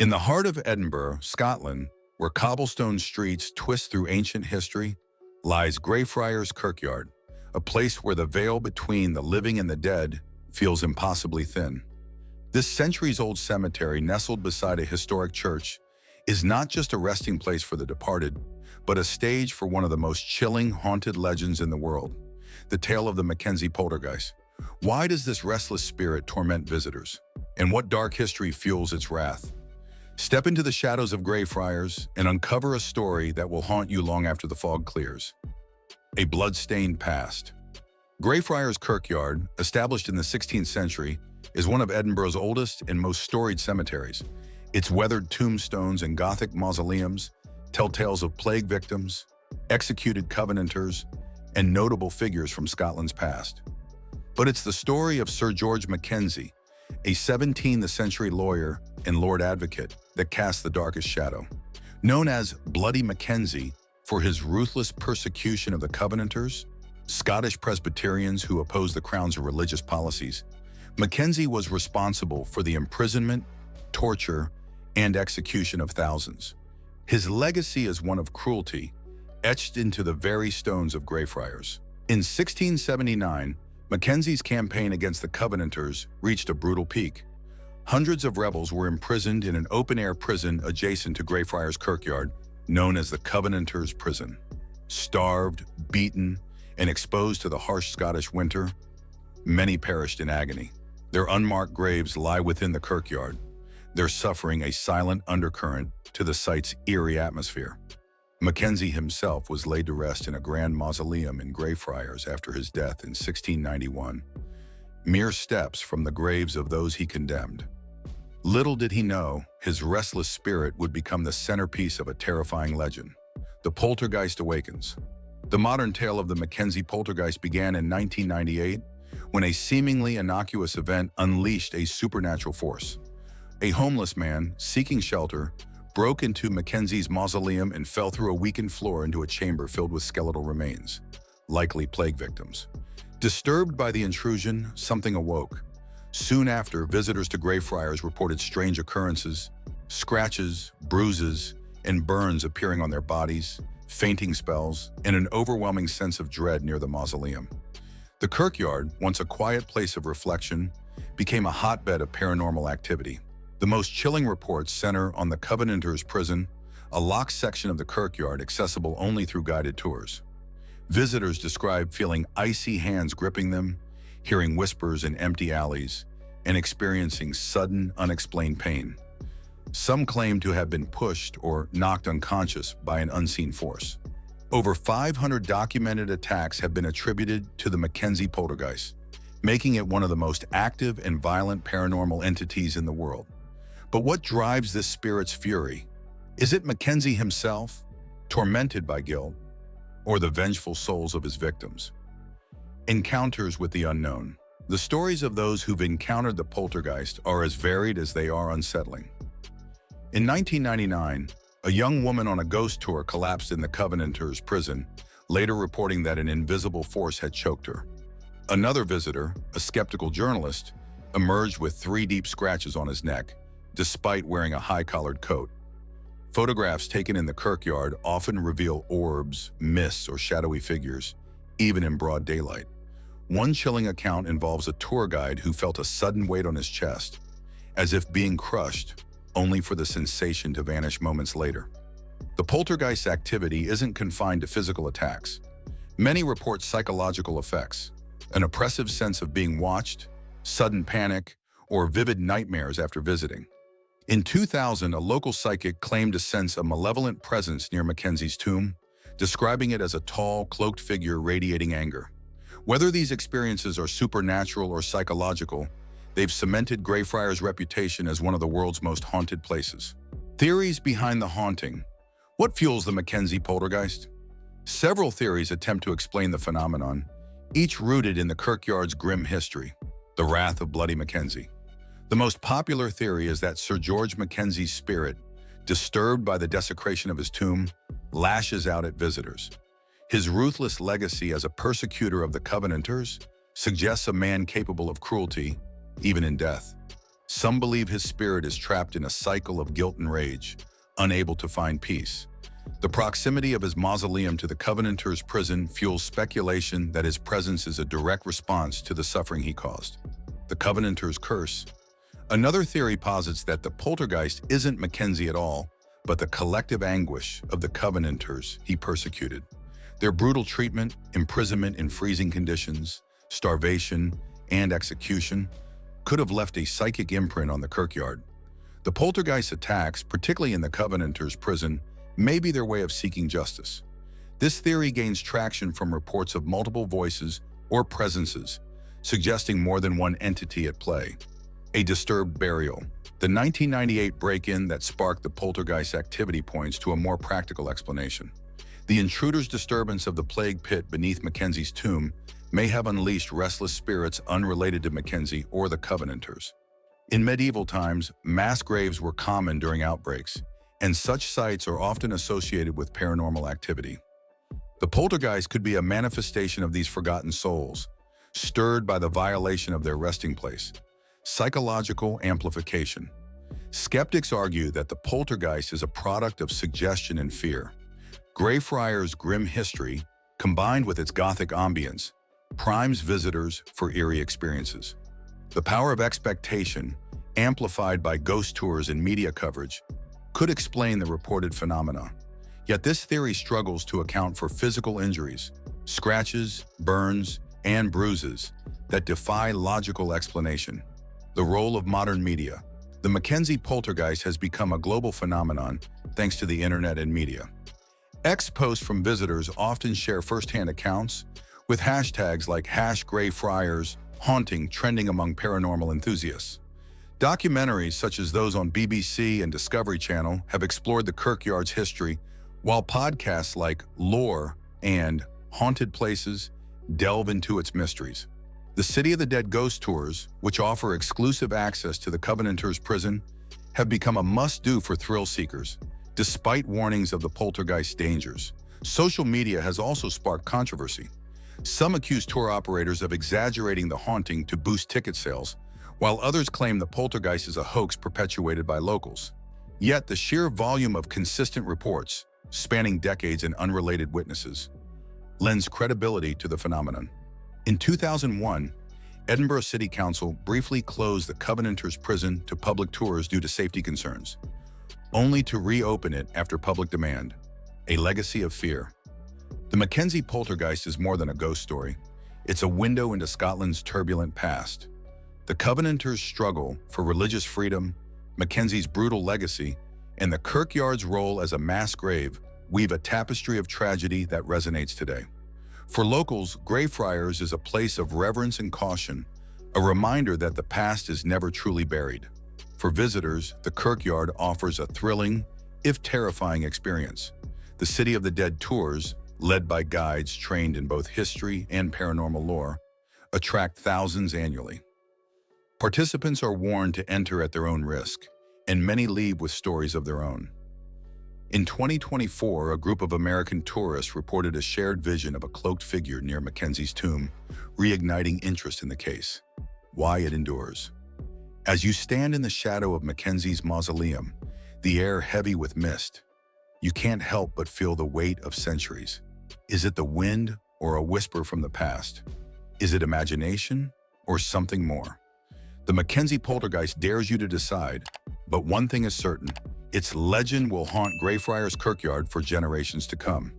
In the heart of Edinburgh, Scotland, where cobblestone streets twist through ancient history, lies Greyfriars Kirkyard, a place where the veil between the living and the dead feels impossibly thin. This centuries-old cemetery, nestled beside a historic church, is not just a resting place for the departed, but a stage for one of the most chilling, haunted legends in the world, the tale of the Mackenzie Poltergeist. Why does this restless spirit torment visitors? And what dark history fuels its wrath? Step into the shadows of Greyfriars and uncover a story that will haunt you long after the fog clears. A blood-stained past. Greyfriars Kirkyard, established in the 16th century, is one of Edinburgh's oldest and most storied cemeteries. Its weathered tombstones and Gothic mausoleums tell tales of plague victims, executed Covenanters, and notable figures from Scotland's past. But it's the story of Sir George Mackenzie, a 17th century lawyer and Lord Advocate, that casts the darkest shadow. Known as Bloody Mackenzie for his ruthless persecution of the Covenanters, Scottish Presbyterians who opposed the Crown's religious policies, Mackenzie was responsible for the imprisonment, torture, and execution of thousands. His legacy is one of cruelty, etched into the very stones of Greyfriars. In 1679, Mackenzie's campaign against the Covenanters reached a brutal peak. Hundreds of rebels were imprisoned in an open-air prison adjacent to Greyfriars Kirkyard, known as the Covenanters' Prison. Starved, beaten, and exposed to the harsh Scottish winter, many perished in agony. Their unmarked graves lie within the kirkyard, their suffering a silent undercurrent to the site's eerie atmosphere. Mackenzie himself was laid to rest in a grand mausoleum in Greyfriars after his death in 1691, mere steps from the graves of those he condemned. Little did he know, his restless spirit would become the centerpiece of a terrifying legend. The Poltergeist Awakens. The modern tale of the Mackenzie Poltergeist began in 1998 when a seemingly innocuous event unleashed a supernatural force. A homeless man, seeking shelter, broke into Mackenzie's mausoleum and fell through a weakened floor into a chamber filled with skeletal remains, likely plague victims. Disturbed by the intrusion, something awoke. Soon after, visitors to Greyfriars reported strange occurrences, scratches, bruises, and burns appearing on their bodies, fainting spells, and an overwhelming sense of dread near the mausoleum. The kirkyard, once a quiet place of reflection, became a hotbed of paranormal activity. The most chilling reports center on the Covenanters' Prison, a locked section of the kirkyard accessible only through guided tours. Visitors describe feeling icy hands gripping them, hearing whispers in empty alleys, and experiencing sudden, unexplained pain. Some claim to have been pushed or knocked unconscious by an unseen force. Over 500 documented attacks have been attributed to the Mackenzie Poltergeist, making it one of the most active and violent paranormal entities in the world. But what drives this spirit's fury? Is it Mackenzie himself, tormented by guilt, or the vengeful souls of his victims? Encounters with the unknown. The stories of those who've encountered the poltergeist are as varied as they are unsettling. In 1999, a young woman on a ghost tour collapsed in the Covenanters' Prison, later reporting that an invisible force had choked her. Another visitor, a skeptical journalist, emerged with 3 deep scratches on his neck, despite wearing a high-collared coat. Photographs taken in the kirkyard often reveal orbs, mists, or shadowy figures, even in broad daylight. One chilling account involves a tour guide who felt a sudden weight on his chest, as if being crushed, only for the sensation to vanish moments later. The poltergeist activity isn't confined to physical attacks. Many report psychological effects, an oppressive sense of being watched, sudden panic, or vivid nightmares after visiting. In 2000, a local psychic claimed to sense a malevolent presence near Mackenzie's tomb, describing it as a tall, cloaked figure radiating anger. Whether these experiences are supernatural or psychological, they've cemented Greyfriars' reputation as one of the world's most haunted places. Theories behind the haunting. What fuels the Mackenzie Poltergeist? Several theories attempt to explain the phenomenon, each rooted in the kirkyard's grim history, the wrath of Bloody Mackenzie. The most popular theory is that Sir George Mackenzie's spirit, disturbed by the desecration of his tomb, lashes out at visitors. His ruthless legacy as a persecutor of the Covenanters suggests a man capable of cruelty, even in death. Some believe his spirit is trapped in a cycle of guilt and rage, unable to find peace. The proximity of his mausoleum to the Covenanters' prison fuels speculation that his presence is a direct response to the suffering he caused. The Covenanters' curse. Another theory posits that the poltergeist isn't Mackenzie at all, but the collective anguish of the Covenanters he persecuted. Their brutal treatment, imprisonment in freezing conditions, starvation, and execution could have left a psychic imprint on the Kirkyard. The poltergeist attacks, particularly in the Covenanters' prison, may be their way of seeking justice. This theory gains traction from reports of multiple voices or presences, suggesting more than one entity at play. A disturbed burial. The 1998 break-in that sparked the poltergeist activity points to a more practical explanation. The intruder's disturbance of the plague pit beneath Mackenzie's tomb may have unleashed restless spirits unrelated to Mackenzie or the Covenanters. In medieval times, mass graves were common during outbreaks, and such sites are often associated with paranormal activity. The poltergeist could be a manifestation of these forgotten souls, stirred by the violation of their resting place. Psychological amplification. Skeptics argue that the poltergeist is a product of suggestion and fear. Greyfriars' grim history, combined with its gothic ambience, primes visitors for eerie experiences. The power of expectation, amplified by ghost tours and media coverage, could explain the reported phenomena. Yet this theory struggles to account for physical injuries, scratches, burns, and bruises that defy logical explanation. The role of modern media. The Mackenzie poltergeist has become a global phenomenon thanks to the internet and media. Posts from visitors often share firsthand accounts, with hashtags like #Greyfriars haunting trending among paranormal enthusiasts. Documentaries such as those on BBC and Discovery Channel have explored the Kirkyard's history, while podcasts like Lore and Haunted Places delve into its mysteries. The City of the Dead ghost tours, which offer exclusive access to the Covenanters' prison, have become a must-do for thrill seekers, despite warnings of the poltergeist dangers. Social media has also sparked controversy. Some accuse tour operators of exaggerating the haunting to boost ticket sales, while others claim the poltergeist is a hoax perpetuated by locals. Yet the sheer volume of consistent reports, spanning decades and unrelated witnesses, lends credibility to the phenomenon. In 2001, Edinburgh City Council briefly closed the Covenanters' prison to public tours due to safety concerns, only to reopen it after public demand, a legacy of fear. The Mackenzie poltergeist is more than a ghost story. It's a window into Scotland's turbulent past. The Covenanters' struggle for religious freedom, Mackenzie's brutal legacy, and the Kirkyard's role as a mass grave weave a tapestry of tragedy that resonates today. For locals, Greyfriars is a place of reverence and caution, a reminder that the past is never truly buried. For visitors, the Kirkyard offers a thrilling, if terrifying, experience. The City of the Dead tours, led by guides trained in both history and paranormal lore, attract thousands annually. Participants are warned to enter at their own risk, and many leave with stories of their own. In 2024, a group of American tourists reported a shared vision of a cloaked figure near Mackenzie's tomb, reigniting interest in the case. Why it endures. As you stand in the shadow of Mackenzie's mausoleum, the air heavy with mist, you can't help but feel the weight of centuries. Is it the wind or a whisper from the past? Is it imagination or something more? The Mackenzie poltergeist dares you to decide, but one thing is certain: its legend will haunt Greyfriars Kirkyard for generations to come.